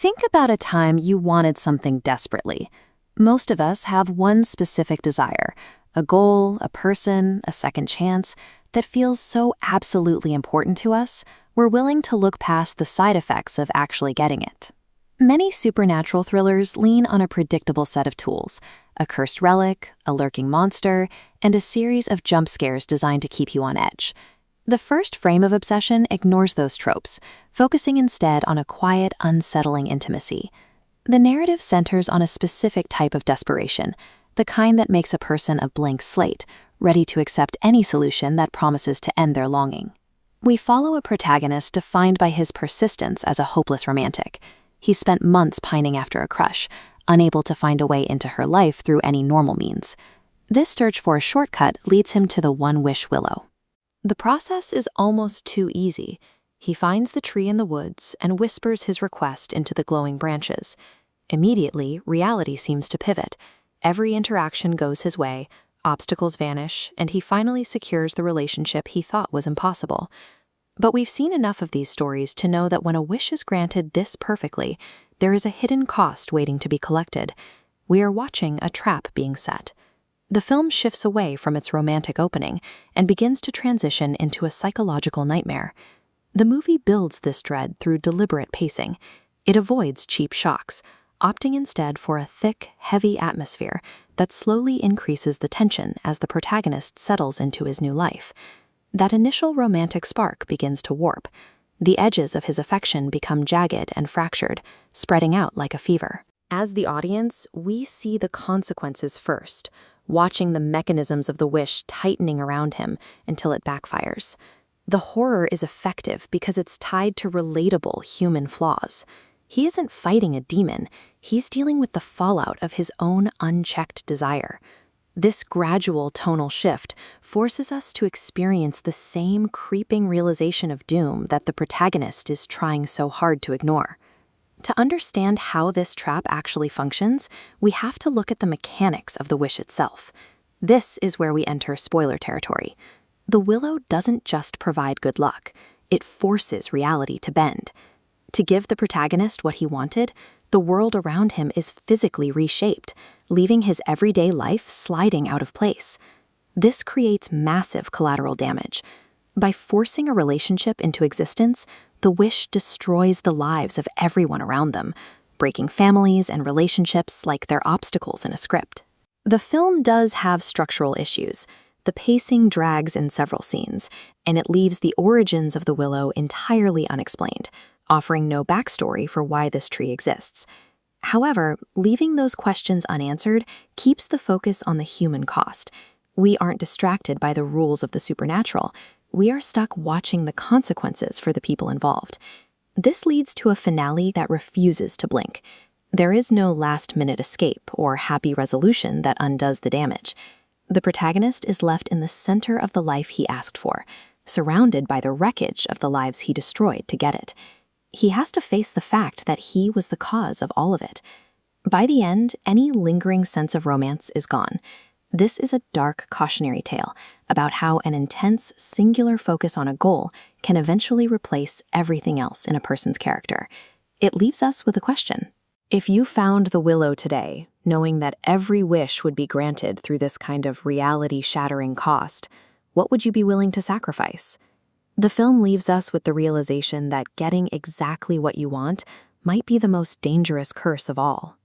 Think about a time you wanted something desperately. Most of us have one specific desire, a goal, a person, a second chance, that feels so absolutely important to us, we're willing to look past the side effects of actually getting it. Many supernatural thrillers lean on a predictable set of tools, a cursed relic, a lurking monster, and a series of jump scares designed to keep you on edge. The first frame of Obsession ignores those tropes, focusing instead on a quiet, unsettling intimacy. The narrative centers on a specific type of desperation, the kind that makes a person a blank slate, ready to accept any solution that promises to end their longing. We follow a protagonist defined by his persistence as a hopeless romantic. He spent months pining after a crush, unable to find a way into her life through any normal means. This search for a shortcut leads him to the One-Wish Willow. The process is almost too easy. He finds the tree in the woods and whispers his request into the glowing branches. Immediately, reality seems to pivot. Every interaction goes his way, obstacles vanish, and he finally secures the relationship he thought was impossible. But we've seen enough of these stories to know that when a wish is granted this perfectly, there is a hidden cost waiting to be collected. We are watching a trap being set. The film shifts away from its romantic opening and begins to transition into a psychological nightmare. The movie builds this dread through deliberate pacing. It avoids cheap shocks, opting instead for a thick, heavy atmosphere that slowly increases the tension as the protagonist settles into his new life. That initial romantic spark begins to warp. The edges of his affection become jagged and fractured, spreading out like a fever. As the audience, we see the consequences first, watching the mechanisms of the wish tightening around him until it backfires. The horror is effective because it's tied to relatable human flaws. He isn't fighting a demon, he's dealing with the fallout of his own unchecked desire. This gradual tonal shift forces us to experience the same creeping realization of doom that the protagonist is trying so hard to ignore. To understand how this trap actually functions, we have to look at the mechanics of the wish itself. This is where we enter spoiler territory. The willow doesn't just provide good luck, it forces reality to bend. To give the protagonist what he wanted, the world around him is physically reshaped, leaving his everyday life sliding out of place. This creates massive collateral damage. By forcing a relationship into existence, the wish destroys the lives of everyone around them, breaking families and relationships like they're obstacles in a script. The film does have structural issues. The pacing drags in several scenes, and it leaves the origins of the willow entirely unexplained, offering no backstory for why this tree exists. However, leaving those questions unanswered keeps the focus on the human cost. We aren't distracted by the rules of the supernatural. We are stuck watching the consequences for the people involved. This leads to a finale that refuses to blink. There is no last-minute escape or happy resolution that undoes the damage. The protagonist is left in the center of the life he asked for, surrounded by the wreckage of the lives he destroyed to get it. He has to face the fact that he was the cause of all of it. By the end, any lingering sense of romance is gone. This is a dark, cautionary tale about how an intense, singular focus on a goal can eventually replace everything else in a person's character. It leaves us with a question. If you found the willow today, knowing that every wish would be granted through this kind of reality-shattering cost, what would you be willing to sacrifice? The film leaves us with the realization that getting exactly what you want might be the most dangerous curse of all.